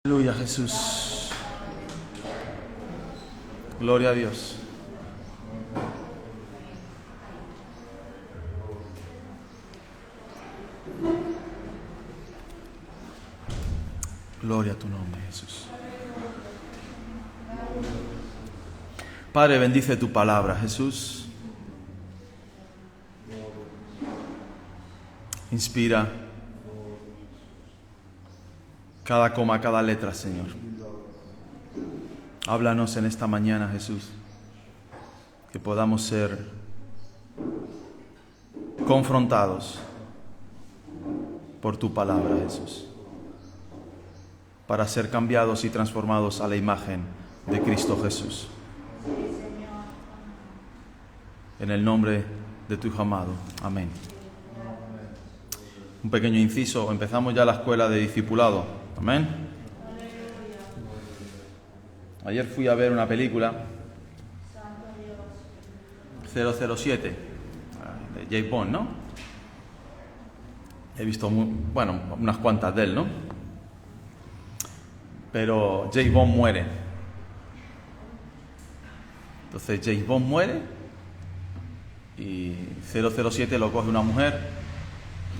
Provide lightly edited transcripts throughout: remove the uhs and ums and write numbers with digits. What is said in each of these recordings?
Aleluya, Jesús. Gloria a Dios. Gloria a tu nombre, Jesús. Padre, bendice tu palabra, Jesús. Inspira cada coma, cada letra, Señor. Háblanos en esta mañana, Jesús, que podamos ser confrontados por tu palabra, Jesús, para ser cambiados y transformados a la imagen de Cristo Jesús. En el nombre de tu Hijo amado. Amén. Un pequeño inciso, empezamos ya la escuela de discipulado. Amén. Ayer fui a ver una película, 007, de James Bond, ¿no? He visto, unas cuantas de él, ¿no? Pero James Bond muere. Entonces James Bond muere y 007 lo coge una mujer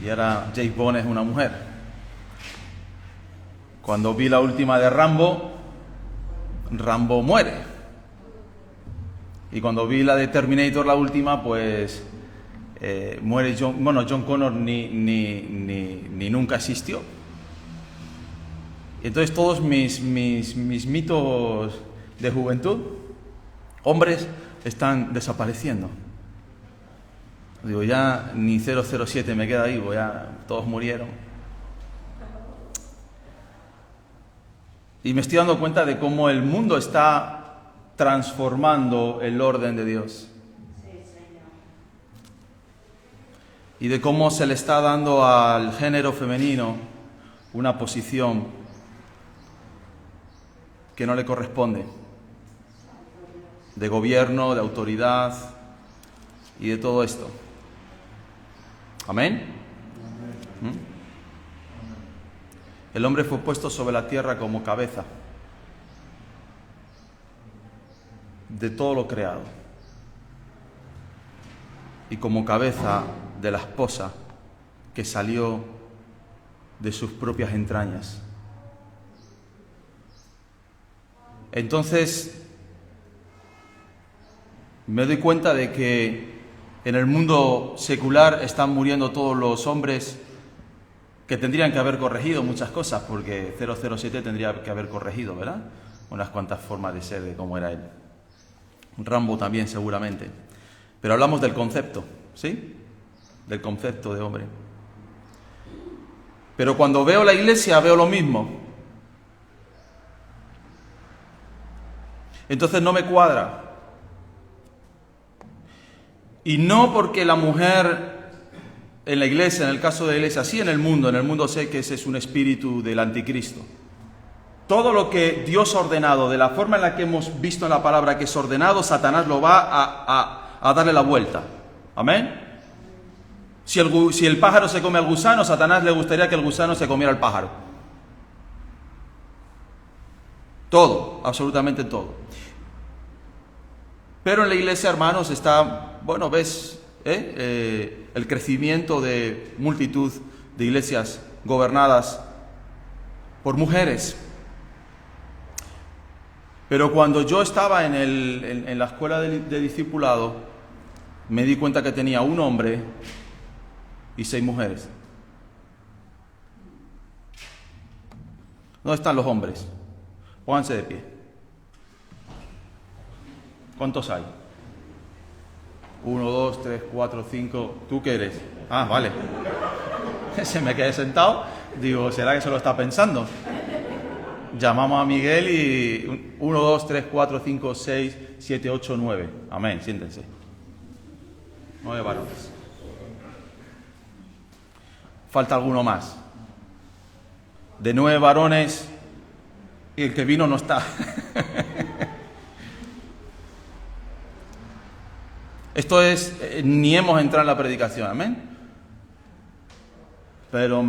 y ahora James Bond es una mujer. Cuando vi la última de Rambo, Rambo muere. Y cuando vi la de Terminator, la última, pues muere John Connor ni nunca existió. Entonces todos mis mitos de juventud, hombres, están desapareciendo. Digo, ya ni 007 me queda vivo, ya todos murieron. Y me estoy dando cuenta de cómo el mundo está transformando el orden de Dios. Y de cómo se le está dando al género femenino una posición que no le corresponde. De gobierno, de autoridad y de todo esto. ¿Amén? ¿Mm? El hombre fue puesto sobre la tierra como cabeza de todo lo creado y como cabeza de la esposa que salió de sus propias entrañas. Entonces me doy cuenta de que en el mundo secular están muriendo todos los hombres que tendrían que haber corregido muchas cosas, porque 007 tendría que haber corregido, ¿verdad? Unas cuantas formas de ser, de cómo era él. Rambo también, seguramente. Pero hablamos del concepto, ¿sí? Del concepto de hombre. Pero cuando veo la iglesia, veo lo mismo. Entonces no me cuadra. Y no porque la mujer en la iglesia, en el caso de la iglesia, sí en el mundo sé que ese es un espíritu del anticristo. Todo lo que Dios ha ordenado, de la forma en la que hemos visto en la palabra que es ordenado, Satanás lo va a darle la vuelta. ¿Amén? Si el pájaro se come al gusano, Satanás le gustaría que el gusano se comiera al pájaro. Todo, absolutamente todo. Pero en la iglesia, hermanos, está, ves, el crecimiento de multitud de iglesias gobernadas por mujeres. Pero cuando yo estaba en la escuela de discipulado, me di cuenta que tenía un hombre y 6 mujeres. ¿Dónde están los hombres? Pónganse de pie. ¿Cuántos hay? 1, 2, 3, 4, 5. ¿Tú qué eres? Ah, vale. Se me quedé sentado. Digo, ¿será que se lo está pensando? Llamamos a Miguel y 1, 2, 3, 4, 5, 6, 7, 8, 9. Amén, siéntense. 9 varones. Falta alguno más. De 9 varones y el que vino no está. Esto es, ni hemos entrado en la predicación, amén. Pero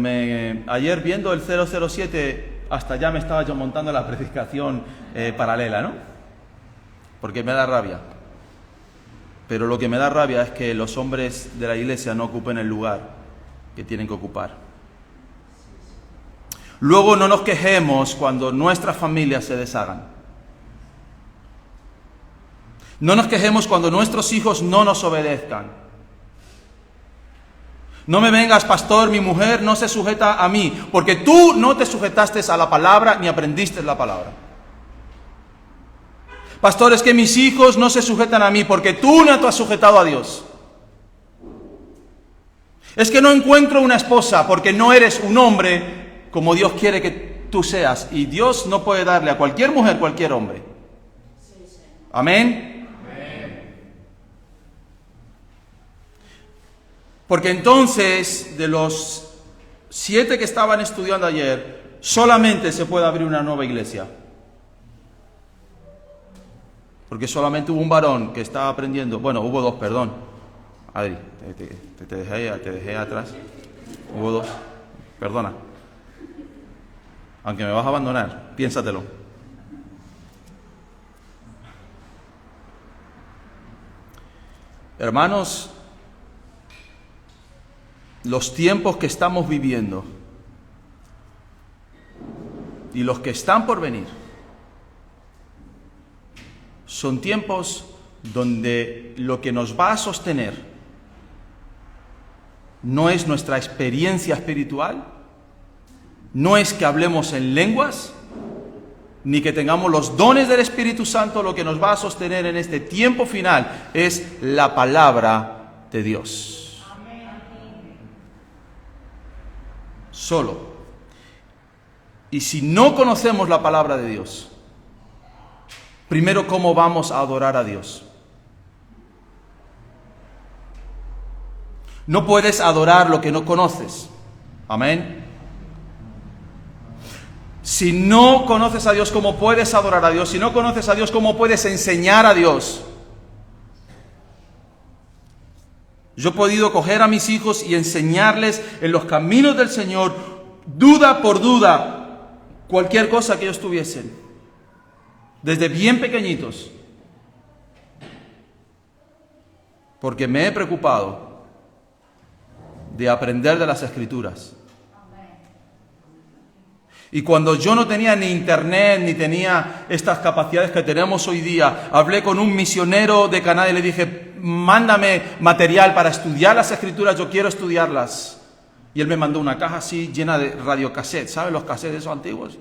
ayer viendo el 007 hasta ya me estaba yo montando la predicación paralela, ¿no? Porque me da rabia. Pero lo que me da rabia es que los hombres de la iglesia no ocupen el lugar que tienen que ocupar. Luego no nos quejemos cuando nuestras familias se deshagan. No nos quejemos cuando nuestros hijos no nos obedezcan. No me vengas, pastor, mi mujer no se sujeta a mí, porque tú no te sujetaste a la palabra ni aprendiste la palabra. Pastor, es que mis hijos no se sujetan a mí porque tú no te has sujetado a Dios. Es que no encuentro una esposa porque no eres un hombre como Dios quiere que tú seas. Y Dios no puede darle a cualquier mujer cualquier hombre. Amén. Porque entonces, de los 7 que estaban estudiando ayer, solamente se puede abrir una nueva iglesia. Porque solamente hubo un varón que estaba aprendiendo. Bueno, hubo 2, perdón. Adri, te dejé atrás. Hubo 2. Perdona. Aunque me vas a abandonar, piénsatelo. Hermanos, los tiempos que estamos viviendo y los que están por venir son tiempos donde lo que nos va a sostener no es nuestra experiencia espiritual, no es que hablemos en lenguas, ni que tengamos los dones del Espíritu Santo. Lo que nos va a sostener en este tiempo final es la palabra de Dios. Solo. Y si no conocemos la palabra de Dios, primero, ¿cómo vamos a adorar a Dios? No puedes adorar lo que no conoces. Amén. Si no conoces a Dios, ¿cómo puedes adorar a Dios? Si no conoces a Dios, ¿cómo puedes enseñar a Dios? Yo he podido coger a mis hijos y enseñarles en los caminos del Señor, duda por duda, cualquier cosa que ellos tuviesen, desde bien pequeñitos, porque me he preocupado de aprender de las Escrituras. Y cuando yo no tenía ni internet, ni tenía estas capacidades que tenemos hoy día, hablé con un misionero de Canadá y le dije, mándame material para estudiar las Escrituras, yo quiero estudiarlas. Y él me mandó una caja así llena de radiocassettes, ¿sabes los cassettes esos antiguos?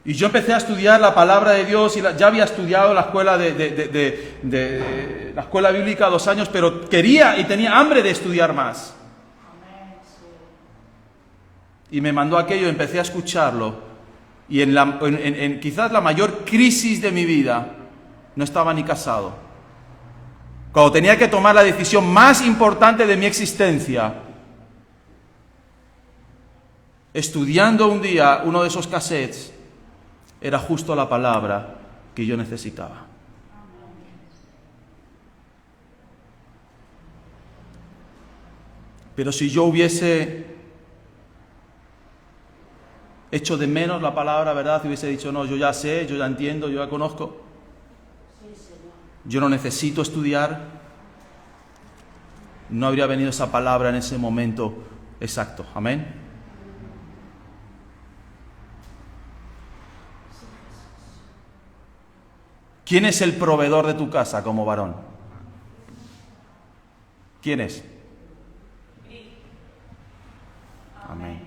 Y yo empecé a estudiar la palabra de Dios y ya había estudiado la escuela la escuela bíblica 2 años, pero quería y tenía hambre de estudiar más. Y me mandó aquello, empecé a escucharlo. Y en quizás la mayor crisis de mi vida, no estaba ni casado. Cuando tenía que tomar la decisión más importante de mi existencia, estudiando un día uno de esos cassettes, era justo la palabra que yo necesitaba. Pero si yo hubiese hecho de menos la palabra, ¿verdad? Si hubiese dicho, no, yo ya sé, yo ya entiendo, yo ya conozco, yo no necesito estudiar, no habría venido esa palabra en ese momento exacto. Amén. ¿Quién es el proveedor de tu casa como varón? ¿Quién es? Amén.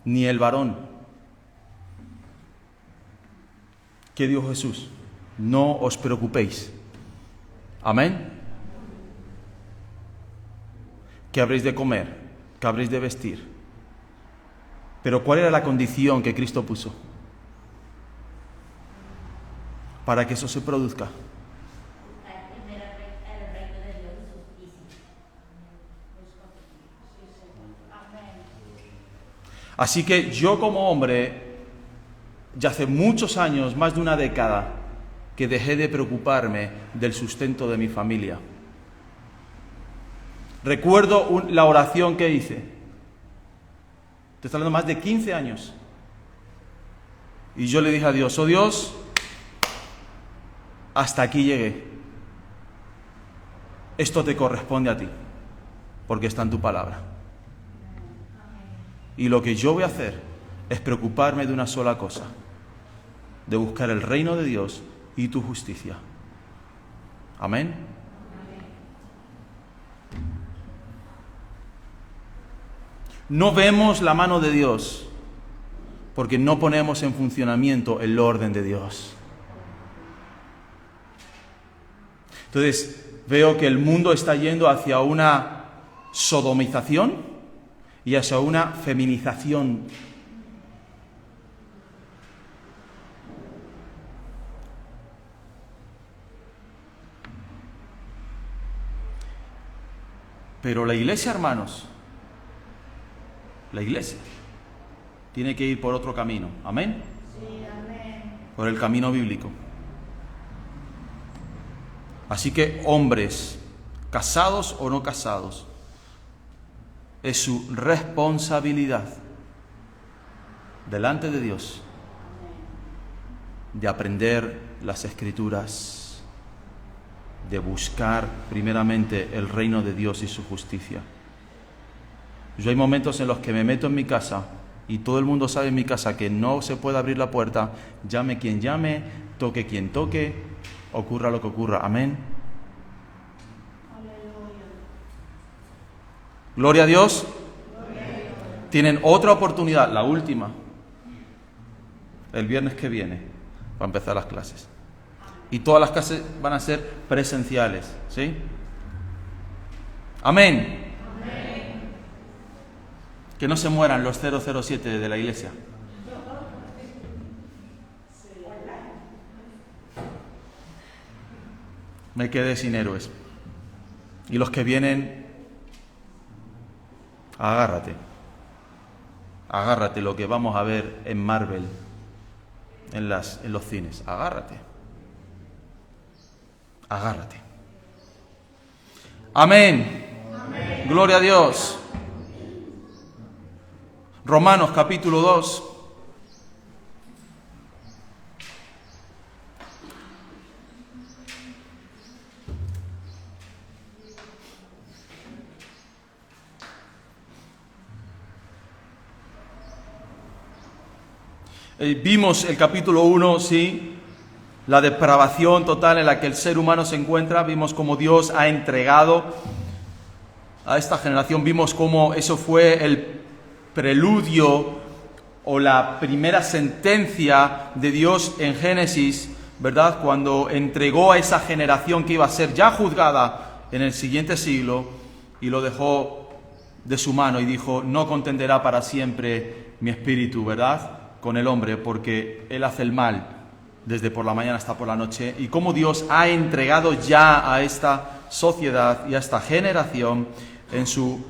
Ni el varón. ¿Qué dijo Jesús? No os preocupéis. Amén. ¿Qué habréis de comer? ¿Qué habréis de vestir? Pero ¿cuál era la condición que Cristo puso para que eso se produzca? Así que yo como hombre, ya hace muchos años, más de una década, que dejé de preocuparme del sustento de mi familia. Recuerdo la oración que hice. Te está hablando más de 15 años. Y yo le dije a Dios, oh Dios, hasta aquí llegué. Esto te corresponde a ti, porque está en tu palabra. Y lo que yo voy a hacer es preocuparme de una sola cosa, de buscar el reino de Dios y tu justicia. Amén. No vemos la mano de Dios porque no ponemos en funcionamiento el orden de Dios. Entonces, veo que el mundo está yendo hacia una sodomización y hacia una feminización. Pero la iglesia, hermanos, la iglesia tiene que ir por otro camino. ¿Amén? Sí, amén. Por el camino bíblico. Así que hombres, casados o no casados, es su responsabilidad delante de Dios de aprender las Escrituras, de buscar primeramente el reino de Dios y su justicia. Yo hay momentos en los que me meto en mi casa y todo el mundo sabe en mi casa que no se puede abrir la puerta, llame quien llame, toque quien toque, ocurra lo que ocurra. Amén. Aleluya. Gloria a Dios. Gloria a Dios. Tienen otra oportunidad, la última, el viernes que viene, para empezar las clases. Y todas las clases van a ser presenciales, ¿sí? Amén. Que no se mueran los 007 de la iglesia. Me quedé sin héroes. Y los que vienen, agárrate. Agárrate lo que vamos a ver en Marvel, en los cines. Agárrate. Agárrate. Amén. Amén. Gloria a Dios. Romanos capítulo 2. Vimos el capítulo 1, sí, la depravación total en la que el ser humano se encuentra. Vimos cómo Dios ha entregado a esta generación. Vimos cómo eso fue el preludio o la primera sentencia de Dios en Génesis, ¿verdad? Cuando entregó a esa generación que iba a ser ya juzgada en el siguiente siglo y lo dejó de su mano y dijo, no contenderá para siempre mi espíritu, ¿verdad?, con el hombre, porque él hace el mal desde por la mañana hasta por la noche. Y cómo Dios ha entregado ya a esta sociedad y a esta generación en su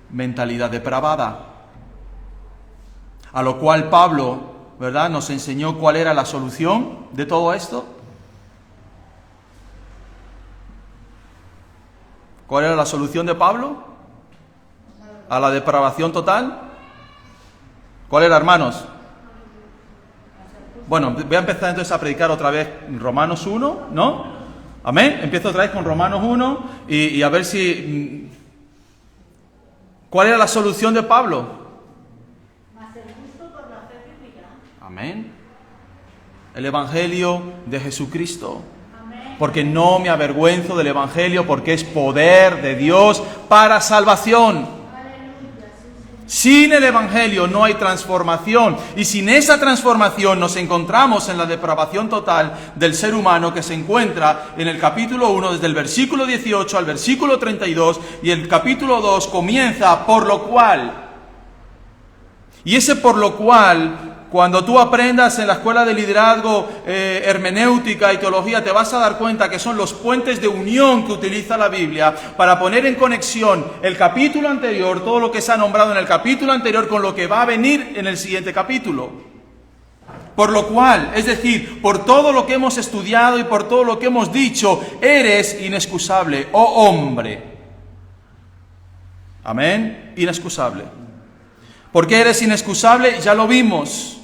mentalidad depravada. A lo cual Pablo, ¿verdad?, nos enseñó cuál era la solución de todo esto. ¿Cuál era la solución de Pablo a la depravación total? ¿Cuál era, hermanos? Bueno, voy a empezar entonces a predicar otra vez Romanos 1, ¿no? Amén. Empiezo otra vez con Romanos 1 y a ver si... ¿Cuál era la solución de Pablo? Amén. El Evangelio de Jesucristo. Amén. Porque no me avergüenzo del Evangelio, porque es poder de Dios para salvación. Aleluya. Sin el Evangelio no hay transformación. Y sin esa transformación nos encontramos en la depravación total del ser humano, que se encuentra en el capítulo 1, desde el versículo 18 al versículo 32, y el capítulo 2 comienza por lo cual. Y ese por lo cual... Cuando tú aprendas en la escuela de liderazgo, hermenéutica y teología, te vas a dar cuenta que son los puentes de unión que utiliza la Biblia para poner en conexión el capítulo anterior, todo lo que se ha nombrado en el capítulo anterior, con lo que va a venir en el siguiente capítulo. Por lo cual, es decir, por todo lo que hemos estudiado y por todo lo que hemos dicho, eres inexcusable, oh hombre. Amén, inexcusable. ¿Por qué eres inexcusable? Ya lo vimos.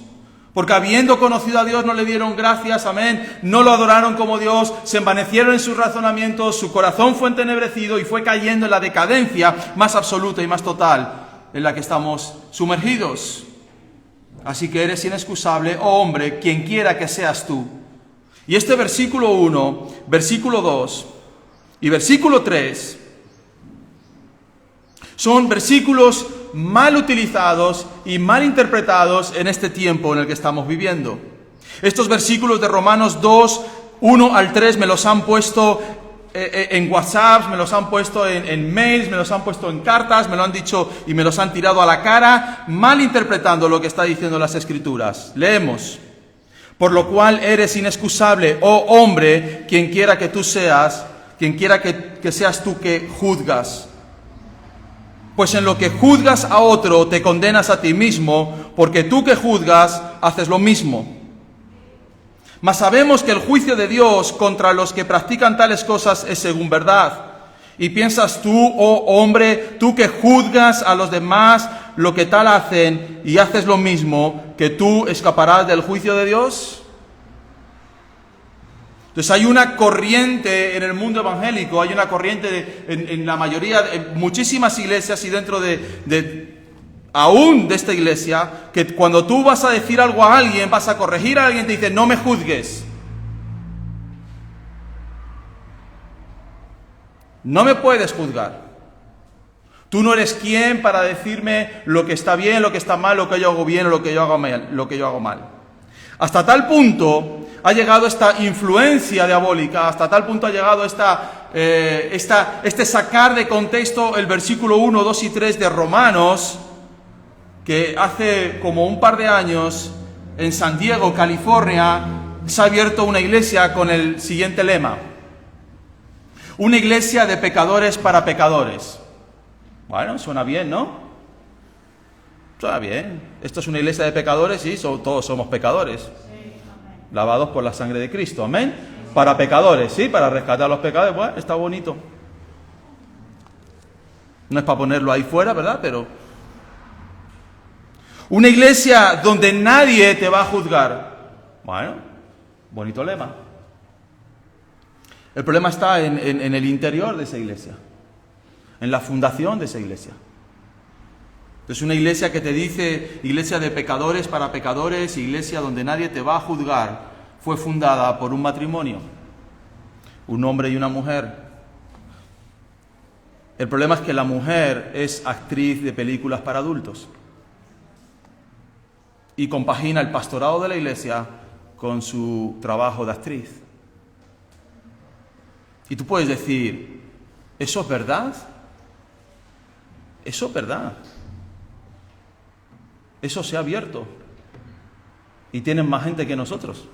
Porque habiendo conocido a Dios no le dieron gracias, amén, no lo adoraron como Dios, se envanecieron en sus razonamientos, su corazón fue entenebrecido y fue cayendo en la decadencia más absoluta y más total en la que estamos sumergidos. Así que eres inexcusable, oh hombre, quien quiera que seas tú. Y este versículo 1, versículo 2 y versículo 3 son versículos mal utilizados y mal interpretados en este tiempo en el que estamos viviendo. Estos versículos de Romanos 2, 1 al 3 me los han puesto en WhatsApp, me los han puesto en mails, me los han puesto en cartas, me lo han dicho y me los han tirado a la cara, mal interpretando lo que está diciendo las Escrituras. Leemos: por lo cual eres inexcusable, oh hombre, quien quiera que tú seas, quien quiera que seas tú que juzgas. Pues en lo que juzgas a otro te condenas a ti mismo, porque tú que juzgas haces lo mismo. Mas sabemos que el juicio de Dios contra los que practican tales cosas es según verdad. Y piensas tú, oh hombre, tú que juzgas a los demás lo que tal hacen y haces lo mismo, que tú escaparás del juicio de Dios. Entonces hay una corriente en el mundo evangélico, hay una corriente en la mayoría, en muchísimas iglesias y dentro aún de esta iglesia, que cuando tú vas a decir algo a alguien, vas a corregir a alguien, te dice: no me juzgues. No me puedes juzgar. Tú no eres quien para decirme lo que está bien, lo que está mal, lo que yo hago bien o lo que yo hago mal. Hasta tal punto ha llegado esta influencia diabólica, hasta tal punto ha llegado este sacar de contexto el versículo 1, 2 y 3 de Romanos, que hace como un par de años en San Diego, California, se ha abierto una iglesia con el siguiente lema: una iglesia de pecadores para pecadores. Bueno, suena bien, ¿no? Suena bien. Esto es una iglesia de pecadores, sí, todos somos pecadores. Lavados por la sangre de Cristo, amén. Para pecadores, sí, para rescatar a los pecadores. Bueno, está bonito. No es para ponerlo ahí fuera, ¿verdad? Pero una iglesia donde nadie te va a juzgar. Bueno, bonito lema. El problema está en el interior de esa iglesia, en la fundación de esa iglesia. Es una iglesia que te dice iglesia de pecadores para pecadores, iglesia donde nadie te va a juzgar. Fue fundada por un matrimonio, un hombre y una mujer. El problema es que la mujer es actriz de películas para adultos y compagina el pastorado de la iglesia con su trabajo de actriz. Y tú puedes decir: ¿eso es verdad? Eso es verdad. Eso se ha abierto y tienen más gente que nosotros.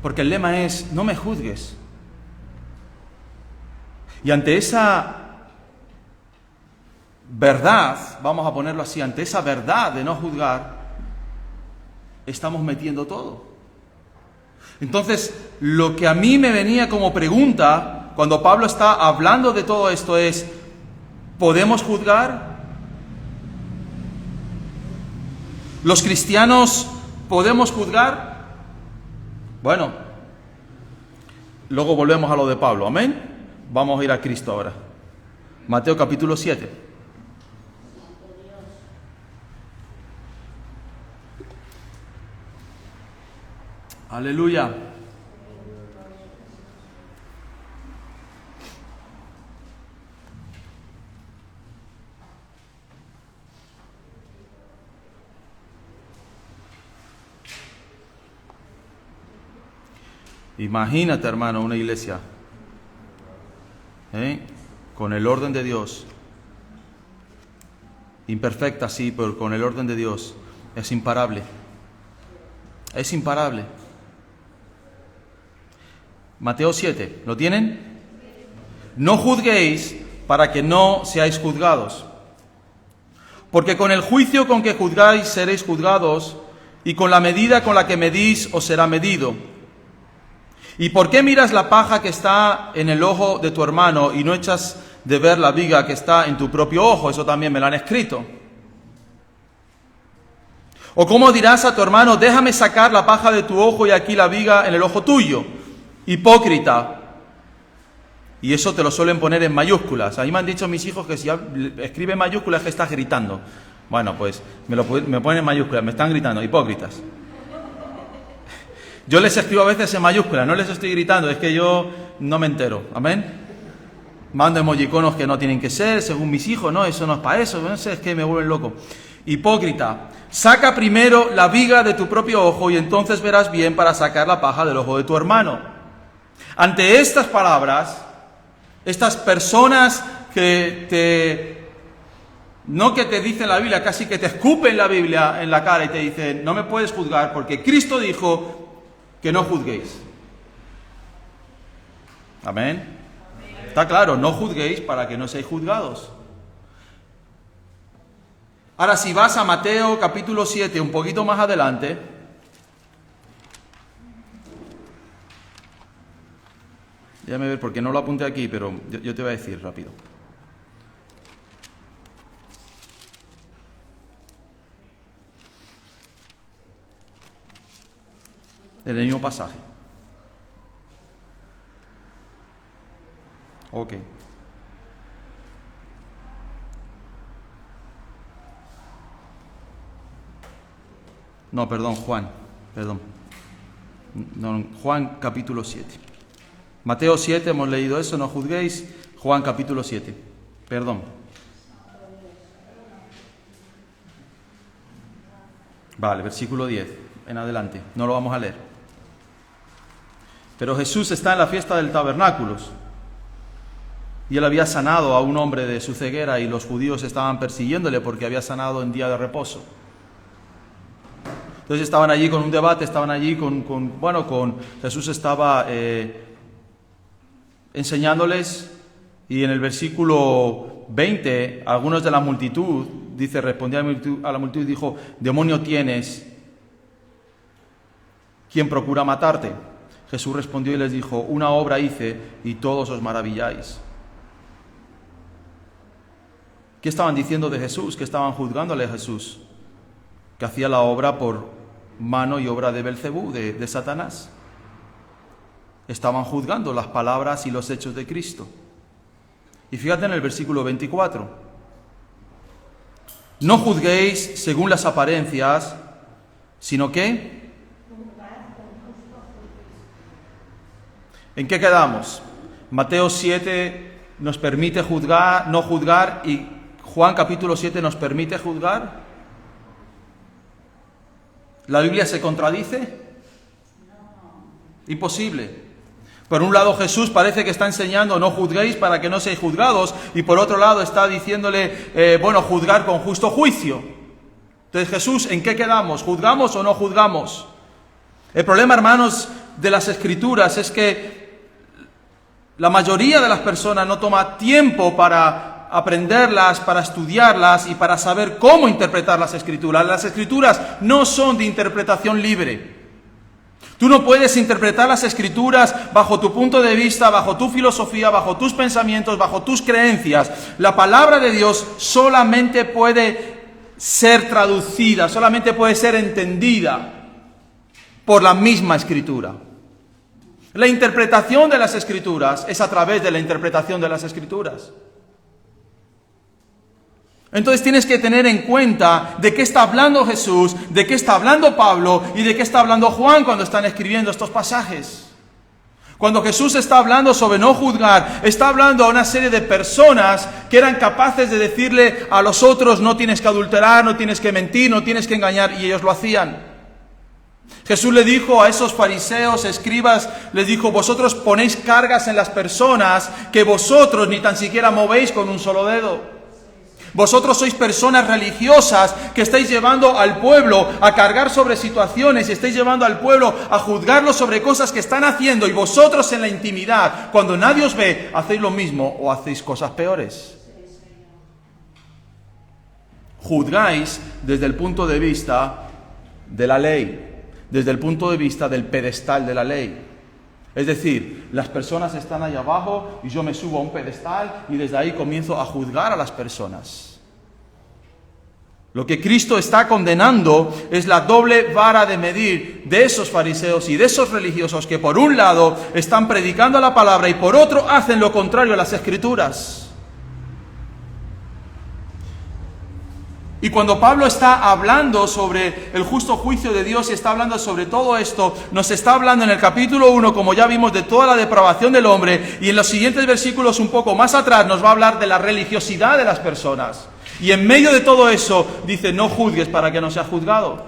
Porque el lema es: no me juzgues. Y ante esa verdad, vamos a ponerlo así, ante esa verdad de no juzgar, estamos metiendo todo. Entonces, lo que a mí me venía como pregunta cuando Pablo está hablando de todo esto es: ¿podemos juzgar? ¿Los cristianos podemos juzgar? Bueno, luego volvemos a lo de Pablo, amén. Vamos a ir a Cristo ahora. Mateo capítulo 7. Aleluya. Imagínate, hermano, una iglesia con el orden de Dios, imperfecta sí, pero con el orden de Dios, es imparable. Es imparable. Mateo 7, ¿lo tienen? No juzguéis para que no seáis juzgados, porque con el juicio con que juzgáis seréis juzgados, y con la medida con la que medís os será medido. ¿Y por qué miras la paja que está en el ojo de tu hermano y no echas de ver la viga que está en tu propio ojo. Eso también me lo han escrito. ¿O cómo dirás a tu hermano, déjame sacar la paja de tu ojo y aquí la viga en el ojo tuyo? Hipócrita. Y eso te lo suelen poner en mayúsculas. A mí me han dicho mis hijos que si escribe en mayúsculas es que estás gritando. Bueno, pues me ponen en mayúsculas, me están gritando, hipócritas. Yo les escribo a veces en mayúsculas, no les estoy gritando, es que yo no me entero. Amén. Mando emojiconos que no tienen que ser, según mis hijos, no, eso no es para eso, no sé, es que me vuelven loco. Hipócrita, saca primero la viga de tu propio ojo y entonces verás bien para sacar la paja del ojo de tu hermano. Ante estas palabras, estas personas no que te dicen la Biblia, casi que te escupen la Biblia en la cara y te dicen, no me puedes juzgar porque Cristo dijo que no juzguéis. Amén. Está claro, no juzguéis para que no seáis juzgados. Ahora, si vas a Mateo capítulo 7, un poquito más adelante, déjame ver porque no lo apunté aquí, pero yo te voy a decir rápido. En el mismo pasaje. Ok. No, perdón, Juan. Perdón. No, Juan capítulo 7. Mateo 7, hemos leído eso, no juzguéis. Juan capítulo 7. Perdón. Vale, versículo 10. En adelante. No lo vamos a leer. Pero Jesús está en la fiesta del tabernáculos. Y él había sanado a un hombre de su ceguera y los judíos estaban persiguiéndole porque había sanado en día de reposo. Entonces estaban allí con un debate, estaban allí con Jesús estaba enseñándoles, y en el versículo 20, algunos de la multitud, dice, respondió a la multitud y dijo, demonio tienes, ¿quién procura matarte? Jesús respondió y les dijo, una obra hice y todos os maravilláis. ¿Qué estaban diciendo de Jesús? ¿Qué estaban juzgándole a Jesús? Que hacía la obra por mano y obra de Belcebú, de Satanás. Estaban juzgando las palabras y los hechos de Cristo. Y fíjate en el versículo 24. No juzguéis según las apariencias, sino que... ¿En qué quedamos? Mateo 7 nos permite juzgar, no juzgar, y Juan capítulo 7 nos permite juzgar. ¿La Biblia se contradice? Imposible. Por un lado Jesús parece que está enseñando no juzguéis para que no seáis juzgados, y por otro lado está diciéndole, juzgar con justo juicio. Entonces Jesús, ¿en qué quedamos? ¿Juzgamos o no juzgamos? El problema, hermanos, de las Escrituras es que la mayoría de las personas no toma tiempo para aprenderlas, para estudiarlas y para saber cómo interpretar las Escrituras. Las Escrituras no son de interpretación libre. Tú no puedes interpretar las Escrituras bajo tu punto de vista, bajo tu filosofía, bajo tus pensamientos, bajo tus creencias. La palabra de Dios solamente puede ser traducida, solamente puede ser entendida por la misma Escritura. La interpretación de las Escrituras es a través de la interpretación de las Escrituras. Entonces tienes que tener en cuenta de qué está hablando Jesús, de qué está hablando Pablo y de qué está hablando Juan cuando están escribiendo estos pasajes. Cuando Jesús está hablando sobre no juzgar, está hablando a una serie de personas que eran capaces de decirle a los otros, no tienes que adulterar, no tienes que mentir, no tienes que engañar, y ellos lo hacían. Jesús le dijo a esos fariseos, escribas, les dijo, vosotros ponéis cargas en las personas que vosotros ni tan siquiera movéis con un solo dedo. Vosotros sois personas religiosas que estáis llevando al pueblo a cargar sobre situaciones y estáis llevando al pueblo a juzgarlo sobre cosas que están haciendo, y vosotros en la intimidad, cuando nadie os ve, hacéis lo mismo o hacéis cosas peores. Juzgáis desde el punto de vista de la ley, desde el punto de vista del pedestal de la ley. Es decir, las personas están ahí abajo y yo me subo a un pedestal y desde ahí comienzo a juzgar a las personas. Lo que Cristo está condenando es la doble vara de medir de esos fariseos y de esos religiosos que por un lado están predicando la palabra y por otro hacen lo contrario a las Escrituras. Y cuando Pablo está hablando sobre el justo juicio de Dios y está hablando sobre todo esto, nos está hablando en el capítulo 1, como ya vimos, de toda la depravación del hombre, y en los siguientes versículos un poco más atrás nos va a hablar de la religiosidad de las personas. Y en medio de todo eso dice, no juzgues para que no seas juzgado.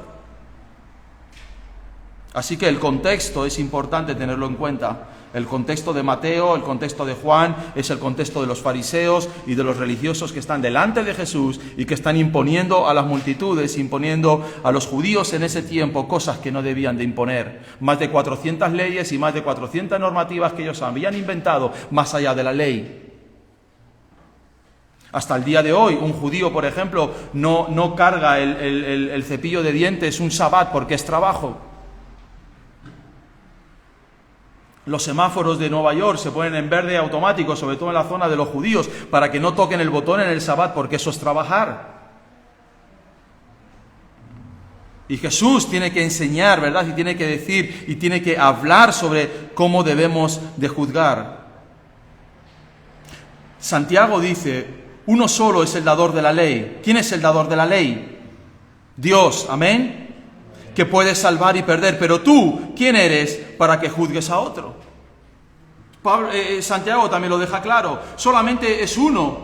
Así que el contexto es importante tenerlo en cuenta. El contexto de Mateo, el contexto de Juan, es el contexto de los fariseos y de los religiosos que están delante de Jesús y que están imponiendo a las multitudes, imponiendo a los judíos en ese tiempo cosas que no debían de imponer. Más de 400 leyes y más de 400 normativas que ellos habían inventado más allá de la ley. Hasta el día de hoy, un judío, por ejemplo, no carga el cepillo de dientes un sabbat porque es trabajo. Los semáforos de Nueva York se ponen en verde automático, sobre todo en la zona de los judíos, para que no toquen el botón en el sabbat, porque eso es trabajar. Y Jesús tiene que enseñar, ¿verdad? Y tiene que decir y tiene que hablar sobre cómo debemos de juzgar. Santiago dice, uno solo es el dador de la ley. ¿Quién es el dador de la ley? Dios, amén. Que puede salvar y perder, pero tú, ¿quién eres para que juzgues a otro? Santiago también lo deja claro, solamente es uno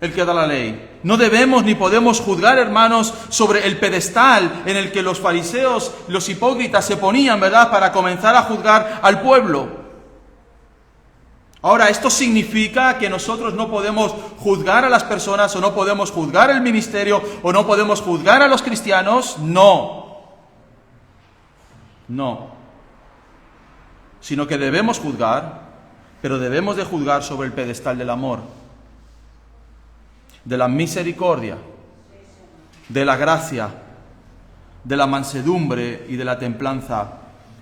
el que da la ley. No debemos ni podemos juzgar, hermanos, sobre el pedestal en el que los fariseos, los hipócritas se ponían, ¿verdad?, para comenzar a juzgar al pueblo. Ahora, ¿esto significa que nosotros no podemos juzgar a las personas o no podemos juzgar el ministerio o no podemos juzgar a los cristianos? No. No, sino que debemos juzgar, pero debemos de juzgar sobre el pedestal del amor, de la misericordia, de la gracia, de la mansedumbre y de la templanza,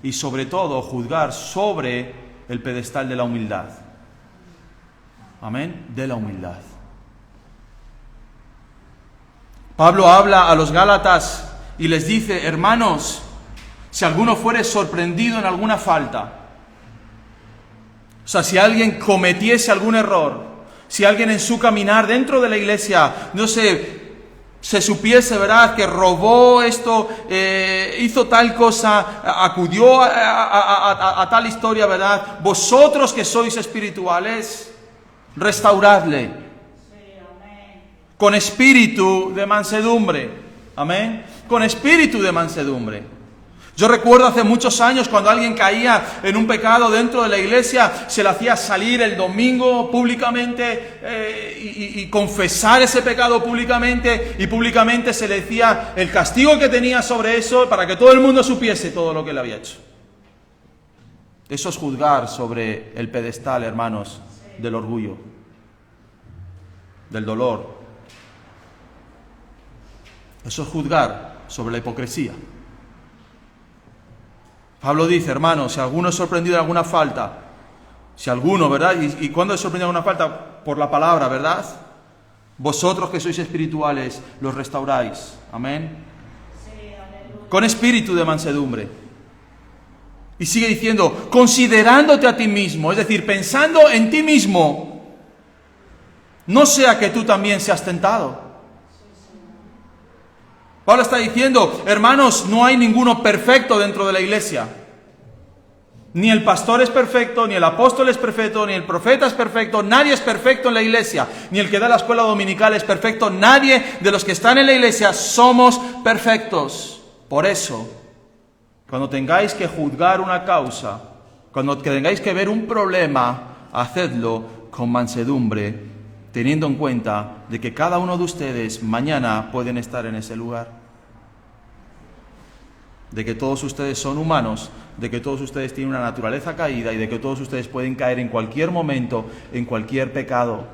y sobre todo juzgar sobre el pedestal de la humildad. Amén, de la humildad. Pablo habla a los Gálatas y les dice, hermanos, si alguno fuere sorprendido en alguna falta, o sea, si alguien cometiese algún error, si alguien en su caminar dentro de la iglesia, no sé, se supiese, ¿verdad?, que robó esto, hizo tal cosa, acudió a tal historia, ¿verdad? Vosotros que sois espirituales, restauradle con espíritu de mansedumbre. Amén. Con espíritu de mansedumbre. Yo recuerdo hace muchos años cuando alguien caía en un pecado dentro de la iglesia, se le hacía salir el domingo públicamente y confesar ese pecado públicamente, y públicamente se le decía el castigo que tenía sobre eso para que todo el mundo supiese todo lo que le había hecho. Eso es juzgar sobre el pedestal, hermanos, del orgullo, del dolor. Eso es juzgar sobre la hipocresía. Pablo dice, hermanos, si alguno es sorprendido en alguna falta, si alguno, ¿verdad? ¿Y cuándo es sorprendido en alguna falta? Por la palabra, ¿verdad? Vosotros que sois espirituales, los restauráis. Amén. Sí, con espíritu de mansedumbre. Y sigue diciendo, considerándote a ti mismo, es decir, pensando en ti mismo, no sea que tú también seas tentado. Pablo está diciendo, hermanos, no hay ninguno perfecto dentro de la iglesia. Ni el pastor es perfecto, ni el apóstol es perfecto, ni el profeta es perfecto, nadie es perfecto en la iglesia. Ni el que da la escuela dominical es perfecto, nadie de los que están en la iglesia somos perfectos. Por eso, cuando tengáis que juzgar una causa, cuando tengáis que ver un problema, hacedlo con mansedumbre, teniendo en cuenta de que cada uno de ustedes mañana pueden estar en ese lugar. De que todos ustedes son humanos, de que todos ustedes tienen una naturaleza caída y de que todos ustedes pueden caer en cualquier momento, en cualquier pecado.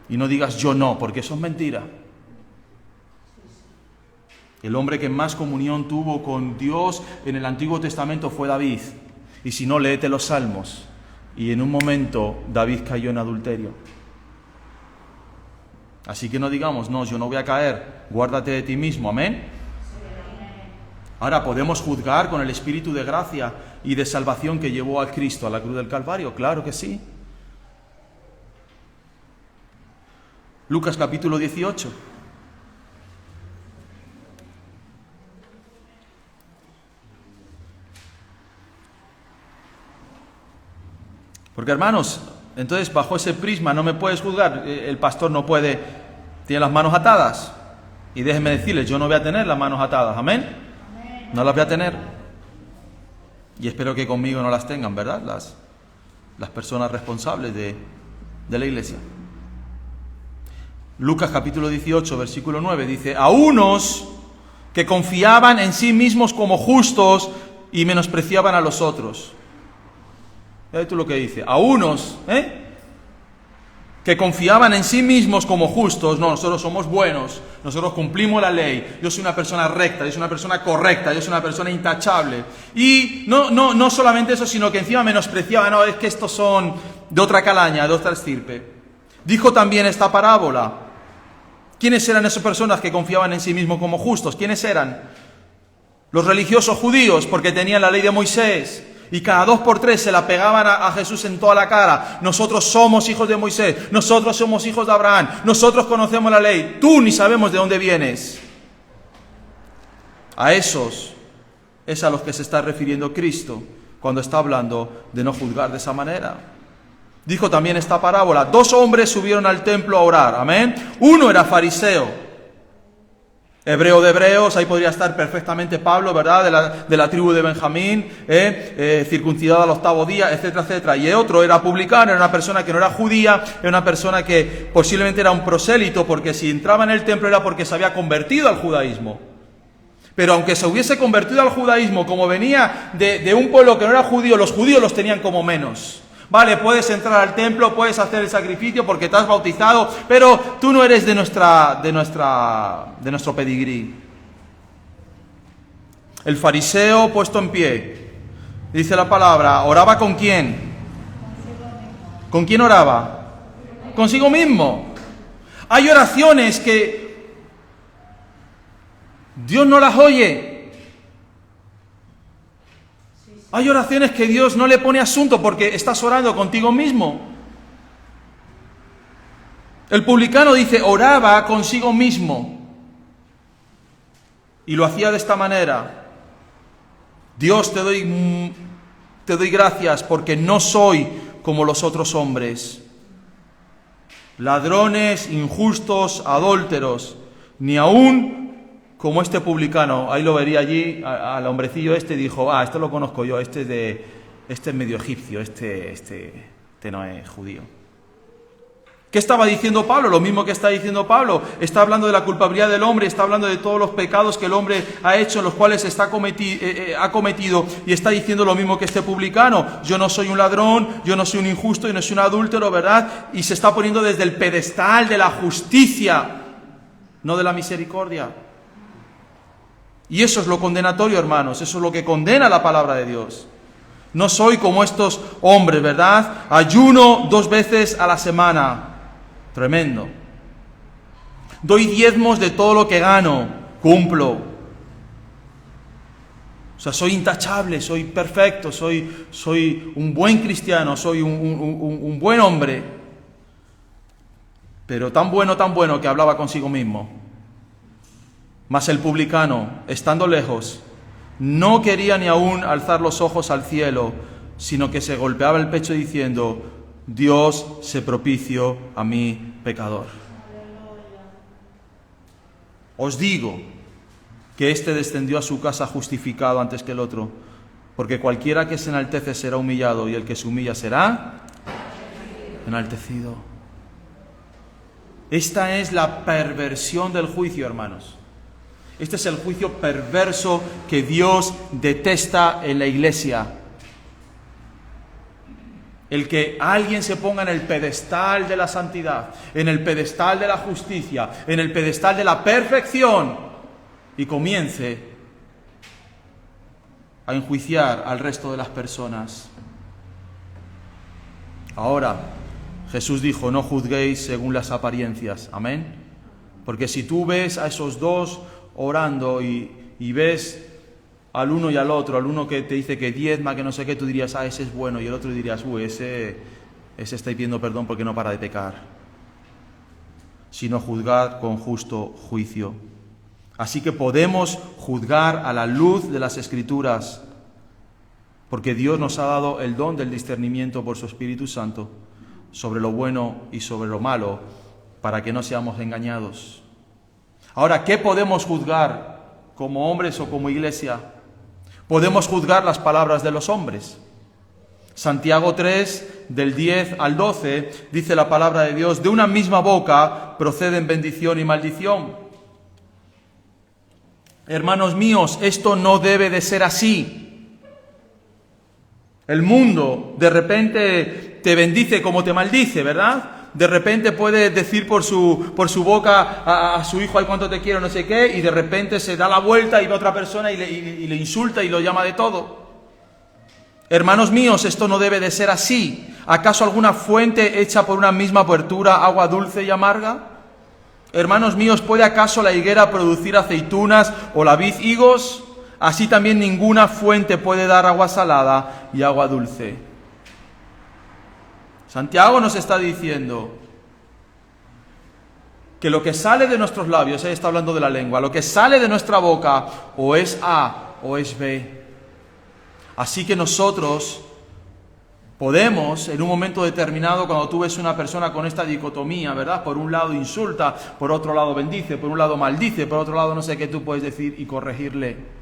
Y no digas yo no, porque eso es mentira. El hombre que más comunión tuvo con Dios en el Antiguo Testamento fue David. Y si no, léete los Salmos. Y en un momento David cayó en adulterio. Así que no digamos, no, yo no voy a caer, guárdate de ti mismo, amén. Ahora, ¿podemos juzgar con el espíritu de gracia y de salvación que llevó a Cristo a la cruz del Calvario? Claro que sí. Lucas capítulo 18. Porque hermanos, entonces bajo ese prisma no me puedes juzgar, el pastor no puede, tiene las manos atadas. Y déjenme decirles, yo no voy a tener las manos atadas, amén. No las voy a tener. Y espero que conmigo no las tengan, ¿verdad? Las personas responsables de la iglesia. Lucas capítulo 18, versículo 9, dice: a unos que confiaban en sí mismos como justos y menospreciaban a los otros. ¿Ves tú lo que dice? A unos, que confiaban en sí mismos como justos. No, nosotros somos buenos, nosotros cumplimos la ley, yo soy una persona recta, yo soy una persona correcta, yo soy una persona intachable. Y no solamente eso, sino que encima menospreciaban, no, es que estos son de otra calaña, de otra estirpe. Dijo también esta parábola. ¿Quiénes eran esas personas que confiaban en sí mismos como justos? ¿Quiénes eran? Los religiosos judíos, porque tenían la ley de Moisés. Y cada 2 por 3 se la pegaban a Jesús en toda la cara. Nosotros somos hijos de Moisés, nosotros somos hijos de Abraham, nosotros conocemos la ley, tú ni sabemos de dónde vienes. A esos es a los que se está refiriendo Cristo cuando está hablando de no juzgar de esa manera. Dijo también esta parábola: 2 hombres subieron al templo a orar, amén. Uno era fariseo, hebreo de hebreos, ahí podría estar perfectamente Pablo, ¿verdad? De la tribu de Benjamín, circuncidado al 8º día, etcétera, etcétera. Y otro era publicano, era una persona que no era judía, era una persona que posiblemente era un prosélito, porque si entraba en el templo era porque se había convertido al judaísmo. Pero aunque se hubiese convertido al judaísmo, como venía de un pueblo que no era judío, los judíos los tenían como menos. Vale, puedes entrar al templo, puedes hacer el sacrificio porque te has bautizado, pero tú no eres de nuestro pedigrí. El fariseo puesto en pie, dice la palabra, ¿oraba con quién? ¿Con quién oraba? Consigo mismo. Hay oraciones que Dios no las oye. Hay oraciones que Dios no le pone asunto porque estás orando contigo mismo. El publicano dice, oraba consigo mismo. Y lo hacía de esta manera: Dios, te doy gracias porque no soy como los otros hombres, ladrones, injustos, adúlteros, ni aún como este publicano. Ahí lo vería allí, al hombrecillo dijo, esto lo conozco yo, este es medio egipcio, este no es judío. ¿Qué estaba diciendo Pablo? Lo mismo que está diciendo Pablo. Está hablando de la culpabilidad del hombre, está hablando de todos los pecados que el hombre ha hecho, en los cuales ha cometido, y está diciendo lo mismo que este publicano. Yo no soy un ladrón, yo no soy un injusto y no soy un adúltero, ¿verdad? Y se está poniendo desde el pedestal de la justicia, no de la misericordia. Y eso es lo condenatorio, hermanos, eso es lo que condena la palabra de Dios. No soy como estos hombres, ¿verdad? Ayuno 2 veces a la semana. Tremendo. Doy diezmos de todo lo que gano. Cumplo. O sea, soy intachable, soy perfecto, soy un buen cristiano, soy un buen hombre. Pero tan bueno que hablaba consigo mismo. Mas el publicano, estando lejos, no quería ni aún alzar los ojos al cielo, sino que se golpeaba el pecho diciendo, Dios se propició a mí, pecador. Os digo que éste descendió a su casa justificado antes que el otro, porque cualquiera que se enaltece será humillado, y el que se humilla será enaltecido. Esta es la perversión del juicio, hermanos. Este es el juicio perverso que Dios detesta en la iglesia. El que alguien se ponga en el pedestal de la santidad, en el pedestal de la justicia, en el pedestal de la perfección y comience a enjuiciar al resto de las personas. Ahora, Jesús dijo, no juzguéis según las apariencias. Amén. Porque si tú ves a esos dos orando y ves al uno y al otro, al uno que te dice que diezma, que no sé qué, tú dirías, ese es bueno, y el otro dirías, ese está pidiendo perdón porque no para de pecar. Sino juzgad con justo juicio. Así que podemos juzgar a la luz de las Escrituras, porque Dios nos ha dado el don del discernimiento por su Espíritu Santo sobre lo bueno y sobre lo malo, para que no seamos engañados. Ahora, ¿qué podemos juzgar como hombres o como iglesia? Podemos juzgar las palabras de los hombres. Santiago 3, del 10 al 12, dice la palabra de Dios, de una misma boca proceden bendición y maldición. Hermanos míos, esto no debe de ser así. El mundo de repente te bendice como te maldice, ¿verdad? De repente puede decir por su boca a su hijo, ay, cuánto te quiero, no sé qué, y de repente se da la vuelta y ve a otra persona y le insulta y lo llama de todo. Hermanos míos, esto no debe de ser así. ¿Acaso alguna fuente hecha por una misma apertura, agua dulce y amarga? Hermanos míos, ¿puede acaso la higuera producir aceitunas o la vid higos? Así también ninguna fuente puede dar agua salada y agua dulce. Santiago nos está diciendo que lo que sale de nuestros labios, está hablando de la lengua, lo que sale de nuestra boca o es A o es B. Así que nosotros podemos, en un momento determinado, cuando tú ves una persona con esta dicotomía, ¿verdad? Por un lado insulta, por otro lado bendice, por un lado maldice, por otro lado no sé qué, tú puedes decir y corregirle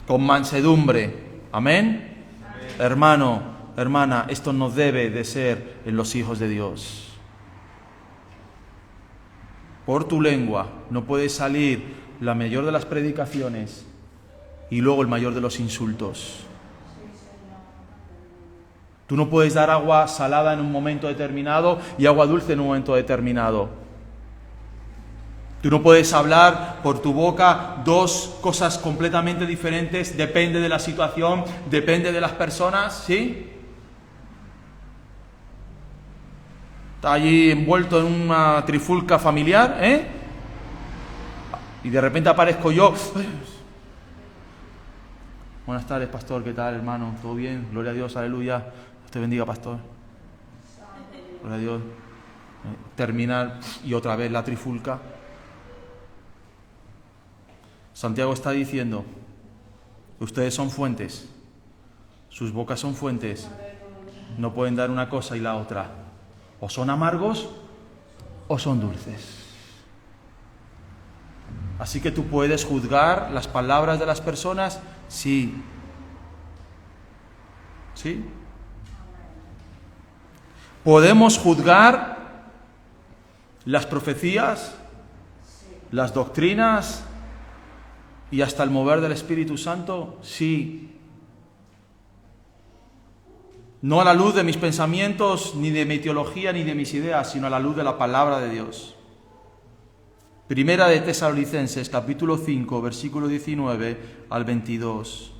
con mansedumbre. ¿Amén? Amén. Hermano, hermana, esto no debe de ser en los hijos de Dios. Por tu lengua no puede salir la mayor de las predicaciones y luego el mayor de los insultos. Tú no puedes dar agua salada en un momento determinado y agua dulce en un momento determinado. Tú no puedes hablar por tu boca dos cosas completamente diferentes, depende de la situación, depende de las personas, ¿sí? Está allí envuelto en una trifulca familiar, y de repente aparezco yo. Buenas tardes, pastor, ¿qué tal, hermano? ¿Todo bien? Gloria a Dios, aleluya. Dios te bendiga, pastor. Gloria a Dios. Terminar y otra vez la trifulca. Santiago está diciendo, ustedes son fuentes, sus bocas son fuentes, no pueden dar una cosa y la otra. O son amargos o son dulces. Así que tú puedes juzgar las palabras de las personas, sí. ¿Sí? Podemos juzgar las profecías, las doctrinas y hasta el mover del Espíritu Santo, sí. No a la luz de mis pensamientos, ni de mi teología, ni de mis ideas, sino a la luz de la palabra de Dios. Primera de Tesalonicenses, capítulo 5, versículo 19 al 22.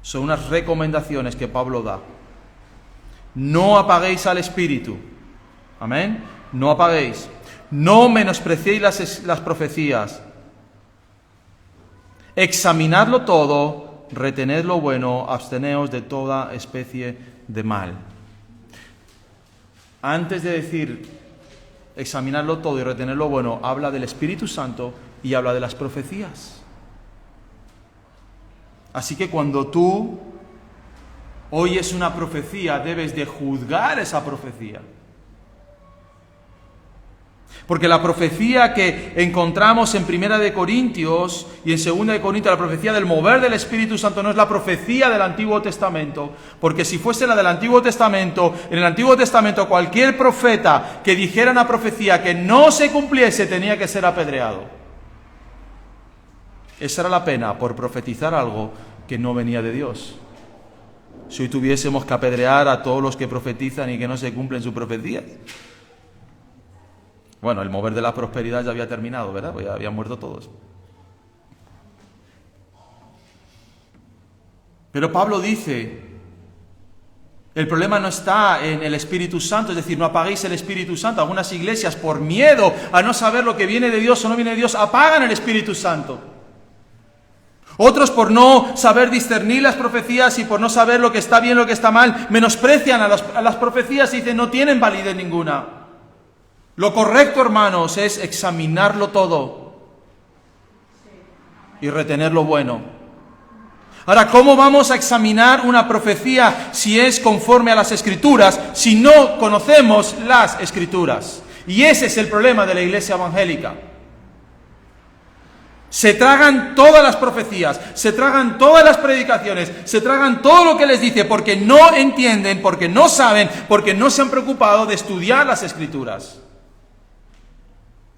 Son unas recomendaciones que Pablo da. No apaguéis al Espíritu. Amén. No apaguéis. No menospreciéis las profecías. Examinadlo todo, retened lo bueno, absteneos de toda especie de mal. Antes de decir examinarlo todo y retener lo bueno, habla del Espíritu Santo y habla de las profecías. Así que cuando tú oyes una profecía, debes de juzgar esa profecía. Porque la profecía que encontramos en 1 de Corintios y en 2 de Corintios, la profecía del mover del Espíritu Santo, no es la profecía del Antiguo Testamento. Porque si fuese la del Antiguo Testamento, en el Antiguo Testamento cualquier profeta que dijera una profecía que no se cumpliese tenía que ser apedreado. Esa era la pena por profetizar algo que no venía de Dios. Si hoy tuviésemos que apedrear a todos los que profetizan y que no se cumplen sus profecías. Bueno, el mover de la prosperidad ya había terminado, ¿verdad? Pues ya habían muerto todos. Pero Pablo dice, el problema no está en el Espíritu Santo, es decir, no apaguéis el Espíritu Santo. Algunas iglesias, por miedo a no saber lo que viene de Dios o no viene de Dios, apagan el Espíritu Santo. Otros, por no saber discernir las profecías y por no saber lo que está bien, lo que está mal, menosprecian a las profecías y dicen no tienen validez ninguna. Lo correcto, hermanos, es examinarlo todo y retener lo bueno. Ahora, ¿cómo vamos a examinar una profecía si es conforme a las Escrituras, si no conocemos las Escrituras? Y ese es el problema de la iglesia evangélica. Se tragan todas las profecías, se tragan todas las predicaciones, se tragan todo lo que les dice porque no entienden, porque no saben, porque no se han preocupado de estudiar las Escrituras.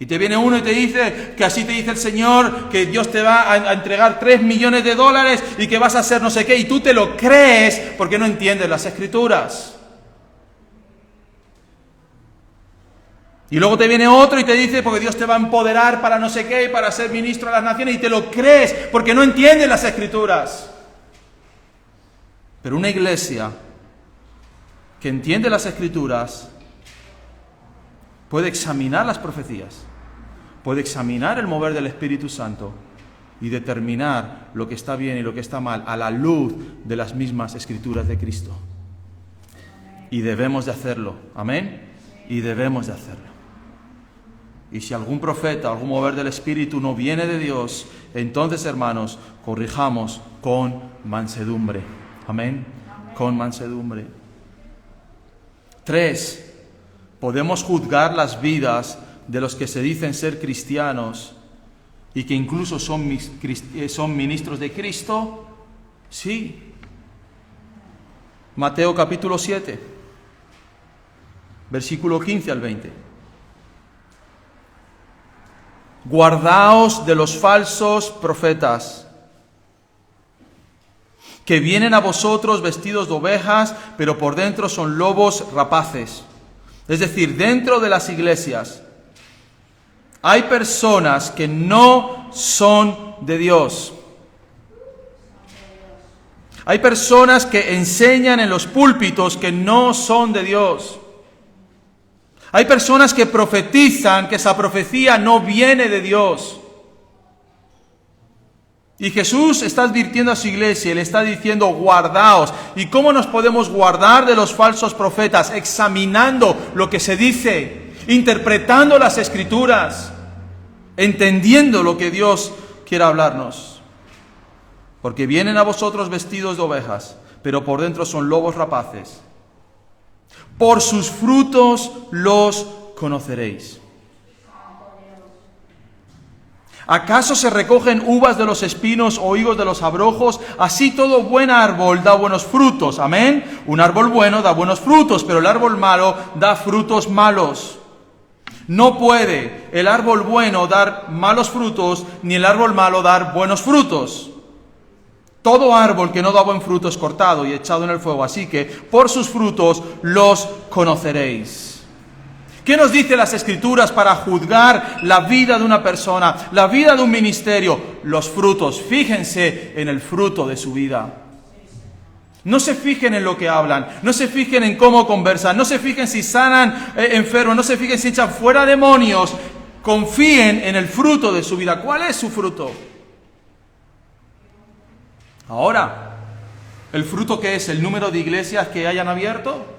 Y te viene uno y te dice que así te dice el Señor, que Dios te va a entregar 3 millones de dólares y que vas a hacer no sé qué, y tú te lo crees porque no entiendes las Escrituras. Y luego te viene otro y te dice porque Dios te va a empoderar para no sé qué, para ser ministro de las naciones, y te lo crees porque no entiendes las Escrituras. Pero una iglesia que entiende las Escrituras puede examinar las profecías, puede examinar el mover del Espíritu Santo y determinar lo que está bien y lo que está mal a la luz de las mismas Escrituras de Cristo. Y debemos de hacerlo, amén, y debemos de hacerlo. Y si algún profeta, algún mover del Espíritu no viene de Dios, entonces, hermanos, corrijamos con mansedumbre. Amén. Con mansedumbre. 3. Podemos juzgar las vidas de los que se dicen ser cristianos y que incluso son ministros de Cristo. Sí. Mateo capítulo 7, versículo 15 al 20. Guardaos de los falsos profetas, que vienen a vosotros vestidos de ovejas, pero por dentro son lobos rapaces. Es decir, dentro de las iglesias hay personas que no son de Dios. Hay personas que enseñan en los púlpitos que no son de Dios. Hay personas que profetizan que esa profecía no viene de Dios. Y Jesús está advirtiendo a su iglesia y le está diciendo, guardaos. ¿Y cómo nos podemos guardar de los falsos profetas? Examinando lo que se dice, interpretando las Escrituras, entendiendo lo que Dios quiere hablarnos. Porque vienen a vosotros vestidos de ovejas, pero por dentro son lobos rapaces. Por sus frutos los conoceréis. ¿Acaso se recogen uvas de los espinos o higos de los abrojos? Así todo buen árbol da buenos frutos. Amén. Un árbol bueno da buenos frutos, pero el árbol malo da frutos malos. No puede el árbol bueno dar malos frutos, ni el árbol malo dar buenos frutos. Todo árbol que no da buen fruto es cortado y echado en el fuego, así que por sus frutos los conoceréis. ¿Qué nos dice las Escrituras para juzgar la vida de una persona, la vida de un ministerio? Los frutos. Fíjense en el fruto de su vida. No se fijen en lo que hablan, no se fijen en cómo conversan, no se fijen si sanan enfermos, no se fijen si echan fuera demonios. Confíen en el fruto de su vida. ¿Cuál es su fruto? Ahora, ¿el fruto qué es? ¿El número de iglesias que hayan abierto?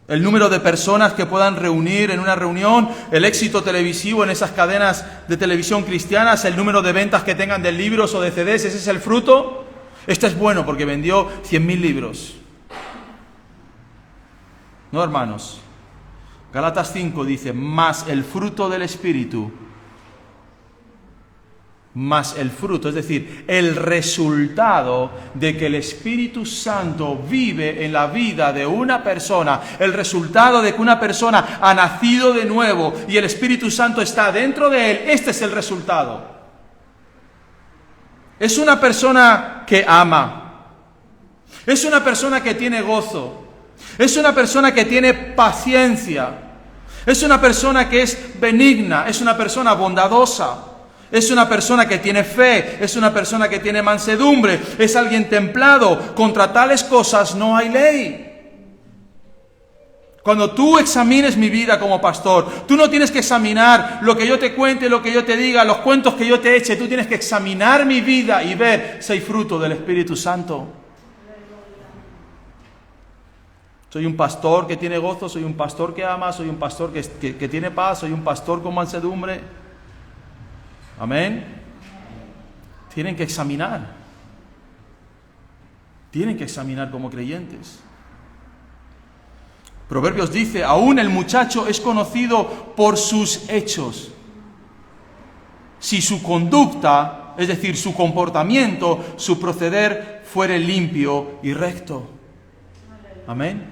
¿El número de personas que puedan reunir en una reunión? ¿El éxito televisivo en esas cadenas de televisión cristianas? ¿El número de ventas que tengan de libros o de CDs? ¿Ese es el fruto? Este es bueno porque vendió 100.000 libros. No, hermanos. Gálatas 5 dice, más el fruto del Espíritu, más el fruto, es decir, el resultado de que el Espíritu Santo vive en la vida de una persona, el resultado de que una persona ha nacido de nuevo y el Espíritu Santo está dentro de él, este es el resultado. Es una persona que ama, es una persona que tiene gozo, es una persona que tiene paciencia, es una persona que es benigna, es una persona bondadosa. Es una persona que tiene fe, es una persona que tiene mansedumbre, es alguien templado. Contra tales cosas no hay ley. Cuando tú examines mi vida como pastor, tú no tienes que examinar lo que yo te cuente, lo que yo te diga, los cuentos que yo te eche. Tú tienes que examinar mi vida y ver si hay fruto del Espíritu Santo. Soy un pastor que tiene gozo, soy un pastor que ama, soy un pastor que tiene paz, soy un pastor con mansedumbre. Amén. Tienen que examinar. Tienen que examinar como creyentes. Proverbios dice, aún el muchacho es conocido por sus hechos. Si su conducta, es decir, su comportamiento, su proceder fuere limpio y recto. Amén.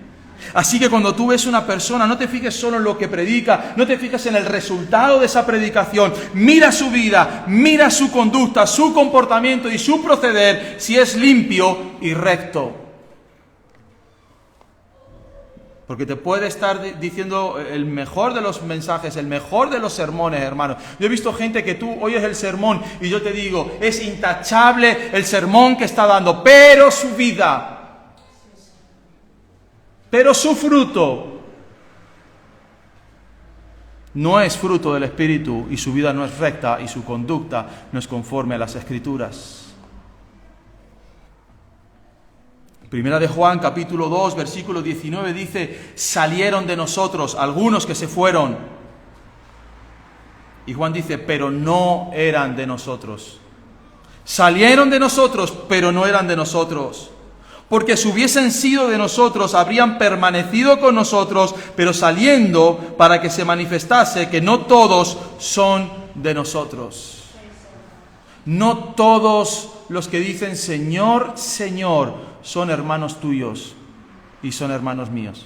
Así que cuando tú ves una persona, no te fijes solo en lo que predica, no te fijes en el resultado de esa predicación. Mira su vida, mira su conducta, su comportamiento y su proceder, si es limpio y recto. Porque te puede estar diciendo el mejor de los mensajes, el mejor de los sermones, hermano. Yo he visto gente que tú oyes el sermón y yo te digo, es intachable el sermón que está dando, pero su vida, pero su fruto no es fruto del Espíritu y su vida no es recta y su conducta no es conforme a las Escrituras. Primera de Juan, capítulo 2, versículo 19, dice, salieron de nosotros algunos que se fueron. Y Juan dice, pero no eran de nosotros. Salieron de nosotros, pero no eran de nosotros. Porque si hubiesen sido de nosotros, habrían permanecido con nosotros, pero saliendo para que se manifestase que no todos son de nosotros. No todos los que dicen Señor, Señor, son hermanos tuyos y son hermanos míos.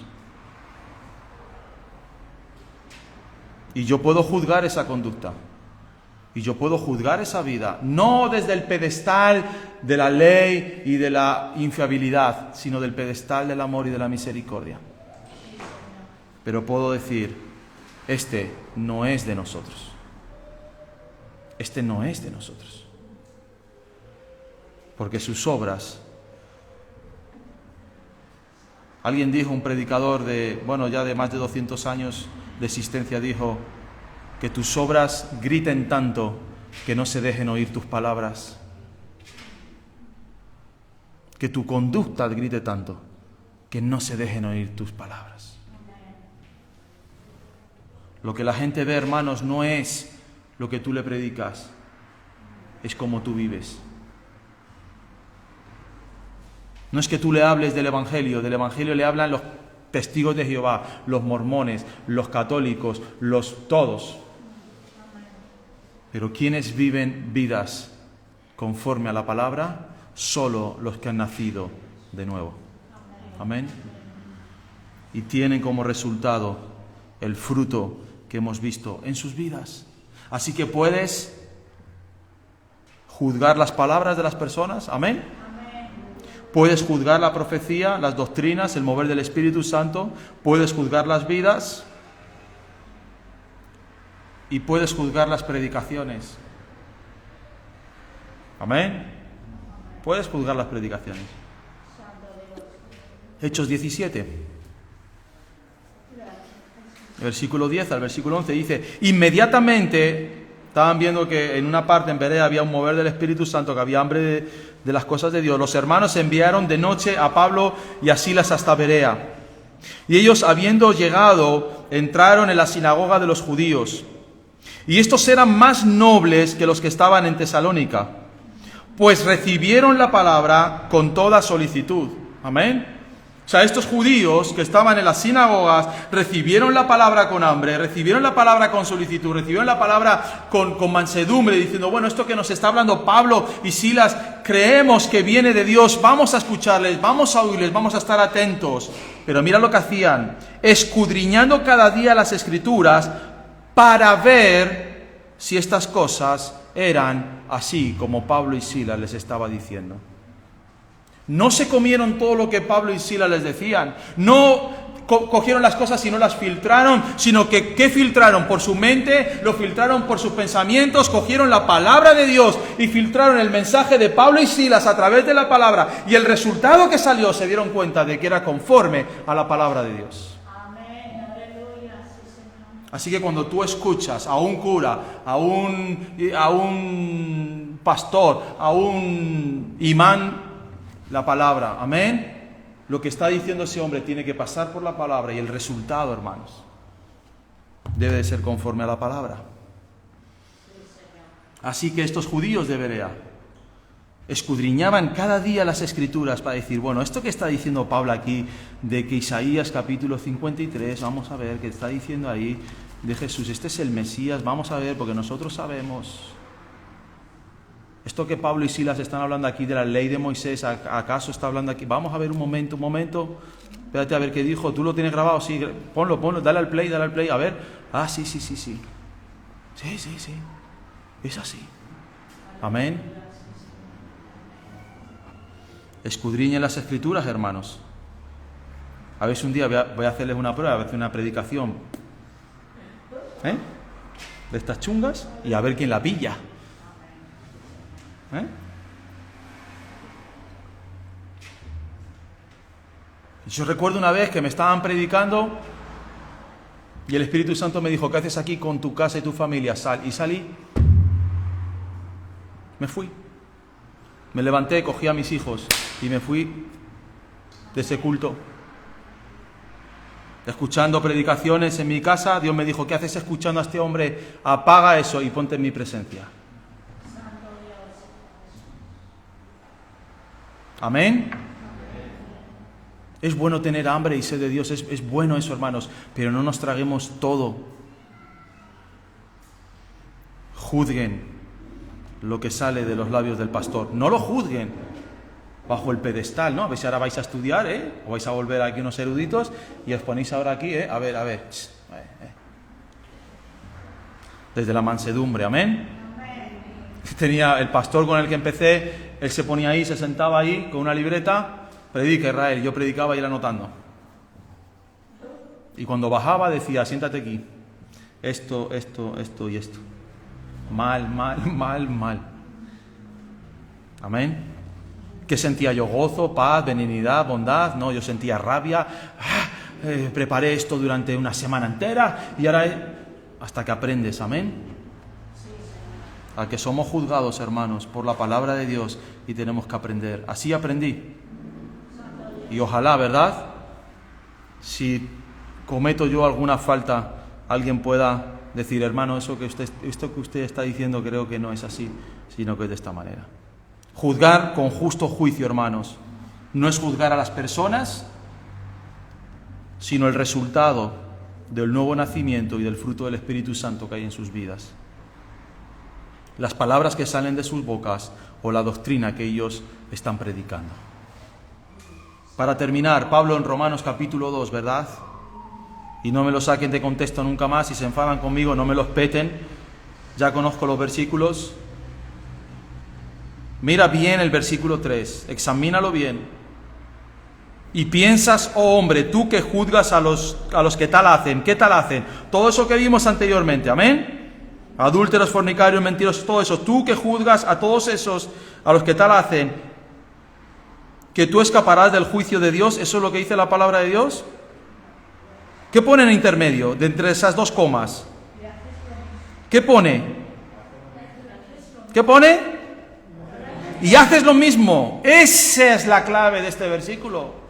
Y yo puedo juzgar esa conducta. Y yo puedo juzgar esa vida, no desde el pedestal de la ley y de la infiabilidad, sino del pedestal del amor y de la misericordia. Pero puedo decir, este no es de nosotros. Este no es de nosotros. Porque sus obras... Alguien dijo, un predicador ya de más de 200 años de existencia, dijo que tus obras griten tanto que no se dejen oír tus palabras. Que tu conducta grite tanto que no se dejen oír tus palabras. Lo que la gente ve, hermanos, no es lo que tú le predicas, es como tú vives. No es que tú le hables del Evangelio le hablan los testigos de Jehová, los mormones, los católicos, todos. Pero ¿quiénes viven vidas conforme a la palabra? Solo los que han nacido de nuevo. Amén. Y tienen como resultado el fruto que hemos visto en sus vidas. Así que puedes juzgar las palabras de las personas. Amén. Puedes juzgar la profecía, las doctrinas, el mover del Espíritu Santo. Puedes juzgar las vidas. Y puedes juzgar las predicaciones. Amén. Puedes juzgar las predicaciones. Hechos 17. Versículo 10 al versículo 11 dice, inmediatamente... Estaban viendo que en una parte en Berea había un mover del Espíritu Santo, que había hambre de las cosas de Dios. Los hermanos enviaron de noche a Pablo y a Silas hasta Berea. Y ellos, habiendo llegado, entraron en la sinagoga de los judíos. Y estos eran más nobles que los que estaban en Tesalónica, pues recibieron la palabra con toda solicitud. Amén. O sea, estos judíos que estaban en las sinagogas recibieron la palabra con hambre, recibieron la palabra con solicitud, recibieron la palabra con mansedumbre, diciendo, bueno, esto que nos está hablando Pablo y Silas, creemos que viene de Dios, vamos a escucharles, vamos a oírles, vamos a estar atentos. Pero mira lo que hacían, escudriñando cada día las Escrituras para ver si estas cosas eran así como Pablo y Silas les estaba diciendo. No se comieron todo lo que Pablo y Silas les decían. No cogieron las cosas y no las filtraron, sino que ¿qué filtraron? Por su mente, lo filtraron por sus pensamientos, cogieron la palabra de Dios y filtraron el mensaje de Pablo y Silas a través de la palabra. Y el resultado que salió, se dieron cuenta de que era conforme a la palabra de Dios. Amén. Aleluya. Sí, Señor. Así que cuando tú escuchas a un cura, a un pastor, a un imán, la palabra, amén, lo que está diciendo ese hombre tiene que pasar por la palabra y el resultado, hermanos, debe de ser conforme a la palabra. Así que estos judíos de Berea escudriñaban cada día las Escrituras para decir, bueno, esto que está diciendo Pablo aquí, de que Isaías capítulo 53, vamos a ver qué está diciendo ahí de Jesús, este es el Mesías, vamos a ver, porque nosotros sabemos. Esto que Pablo y Silas están hablando aquí de la ley de Moisés, ¿acaso está hablando aquí? Vamos a ver un momento. Espérate a ver qué dijo. ¿Tú lo tienes grabado? Sí, ponlo, dale al play, a ver. Ah, sí. Sí. Es así. Amén. Escudriñen las Escrituras, hermanos. A ver si un día voy a hacerles una prueba, voy a hacer una predicación. De estas chungas y a ver quién la pilla. Yo recuerdo una vez que me estaban predicando y el Espíritu Santo me dijo, ¿qué haces aquí con tu casa y tu familia? Sal. Y salí. Me fui. Me levanté, cogí a mis hijos y me fui de ese culto. Escuchando predicaciones en mi casa, Dios me dijo, ¿qué haces escuchando a este hombre? Apaga eso y ponte en mi presencia. Amén. Es bueno tener hambre y sed de Dios, es bueno eso, hermanos, pero no nos traguemos todo. Juzguen lo que sale de los labios del pastor. No lo juzguen bajo el pedestal, ¿no? A ver si ahora vais a estudiar, o vais a volver aquí unos eruditos y os ponéis ahora aquí, a ver. Desde la mansedumbre, amén. Tenía el pastor con el que empecé, él se ponía ahí, se sentaba ahí con una libreta, predica Israel, yo predicaba y él anotando. Y cuando bajaba decía, siéntate aquí, esto y esto. Mal. Amén. ¿Qué sentía yo? Gozo, paz, benignidad, bondad. No, yo sentía rabia. Preparé esto durante una semana entera y ahora hasta que aprendes, amén. A que somos juzgados, hermanos, por la palabra de Dios y tenemos que aprender. Así aprendí. Y ojalá, ¿verdad? Si cometo yo alguna falta, alguien pueda decir, hermano, esto que usted está diciendo creo que no es así, sino que es de esta manera. Juzgar con justo juicio, hermanos, no es juzgar a las personas, sino el resultado del nuevo nacimiento y del fruto del Espíritu Santo que hay en sus vidas. Las palabras que salen de sus bocas o la doctrina que ellos están predicando. Para terminar, Pablo en Romanos capítulo 2, ¿verdad? Y no me lo saquen de contexto nunca más, si se enfadan conmigo no me los peten, ya conozco los versículos. Mira bien el versículo 3, examínalo bien. Y piensas, oh hombre, tú que juzgas a los que tal hacen, ¿qué tal hacen? Todo eso que vimos anteriormente, amén. Adúlteros, fornicarios, mentirosos, todo eso. Tú que juzgas a todos esos, a los que tal hacen, que tú escaparás del juicio de Dios. ¿Eso es lo que dice la palabra de Dios? ¿Qué pone en intermedio, de entre esas dos comas? ¿Qué pone? ¿Qué pone? Y haces lo mismo. Esa es la clave de este versículo.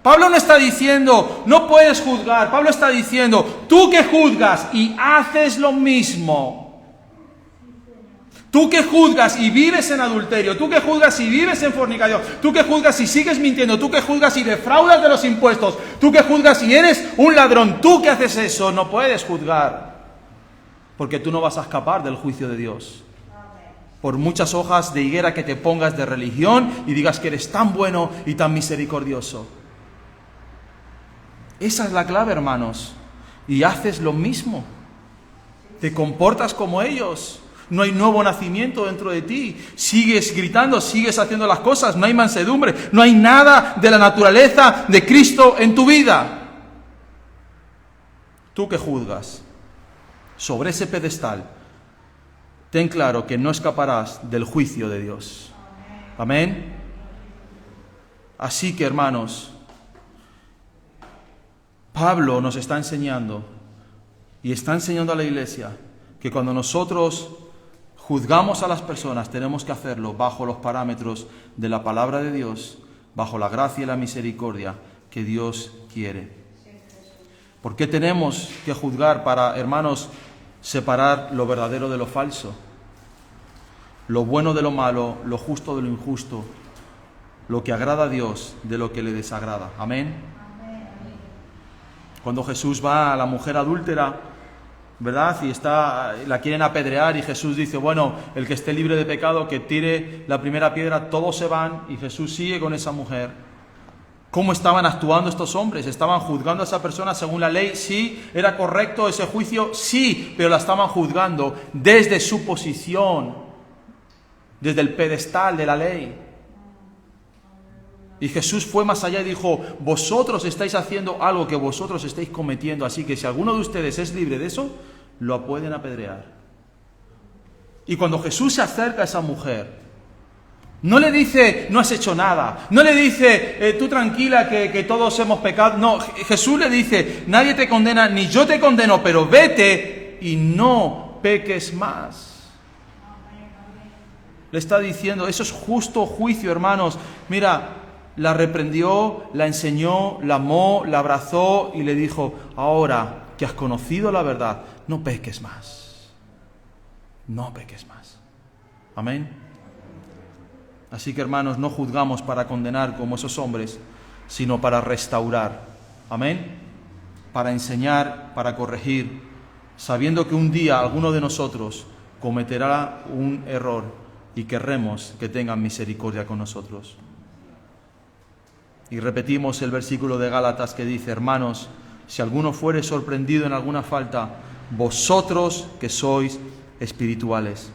Pablo no está diciendo, no puedes juzgar. Pablo está diciendo, tú que juzgas y haces lo mismo. Tú que juzgas y vives en adulterio, tú que juzgas y vives en fornicación, tú que juzgas y sigues mintiendo, tú que juzgas y defraudas de los impuestos, tú que juzgas y eres un ladrón, tú que haces eso, no puedes juzgar. Porque tú no vas a escapar del juicio de Dios. Por muchas hojas de higuera que te pongas de religión y digas que eres tan bueno y tan misericordioso. Esa es la clave, hermanos. Y haces lo mismo. Te comportas como ellos. No hay nuevo nacimiento dentro de ti. Sigues gritando, sigues haciendo las cosas, no hay mansedumbre, no hay nada de la naturaleza de Cristo en tu vida. Tú que juzgas sobre ese pedestal, ten claro que no escaparás del juicio de Dios. Amén. Así que, hermanos, Pablo nos está enseñando y está enseñando a la iglesia que cuando nosotros juzgamos a las personas tenemos que hacerlo bajo los parámetros de la palabra de Dios, bajo la gracia y la misericordia que Dios quiere. ¿Por qué tenemos que juzgar para, hermanos, separar lo verdadero de lo falso? Lo bueno de lo malo, lo justo de lo injusto, lo que agrada a Dios de lo que le desagrada. Amén. Cuando Jesús va a la mujer adúltera, ¿verdad? Y la quieren apedrear y Jesús dice, bueno, el que esté libre de pecado, que tire la primera piedra, todos se van y Jesús sigue con esa mujer. ¿Cómo estaban actuando estos hombres? ¿Estaban juzgando a esa persona según la ley? Sí. ¿Era correcto ese juicio? Sí, pero la estaban juzgando desde su posición, desde el pedestal de la ley. Y Jesús fue más allá y dijo, vosotros estáis haciendo algo que vosotros estáis cometiendo, así que si alguno de ustedes es libre de eso, lo pueden apedrear. Y cuando Jesús se acerca a esa mujer, no le dice, no has hecho nada, no le dice, tú tranquila que todos hemos pecado, no, Jesús le dice, nadie te condena, ni yo te condeno, pero vete y no peques más. Le está diciendo, eso es justo juicio, hermanos. Mira, la reprendió, la enseñó, la amó, la abrazó y le dijo, ahora que has conocido la verdad, no peques más. No peques más. Amén. Así que, hermanos, no juzgamos para condenar como esos hombres, sino para restaurar. Amén. Para enseñar, para corregir, sabiendo que un día alguno de nosotros cometerá un error y querremos que tengan misericordia con nosotros. Y repetimos el versículo de Gálatas que dice, hermanos, si alguno fuere sorprendido en alguna falta, vosotros que sois espirituales,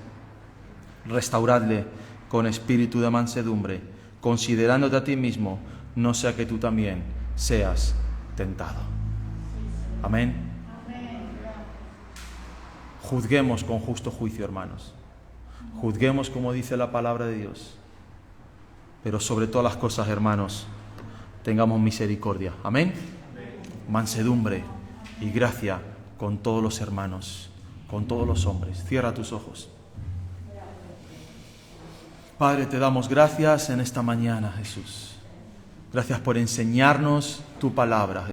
restauradle con espíritu de mansedumbre, considerándote a ti mismo, no sea que tú también seas tentado. Amén. Juzguemos con justo juicio, hermanos. Juzguemos como dice la palabra de Dios. Pero sobre todas las cosas, hermanos, tengamos misericordia. Amén. Mansedumbre y gracia con todos los hermanos, con todos los hombres. Cierra tus ojos. Padre, te damos gracias en esta mañana, Jesús. Gracias por enseñarnos tu palabra.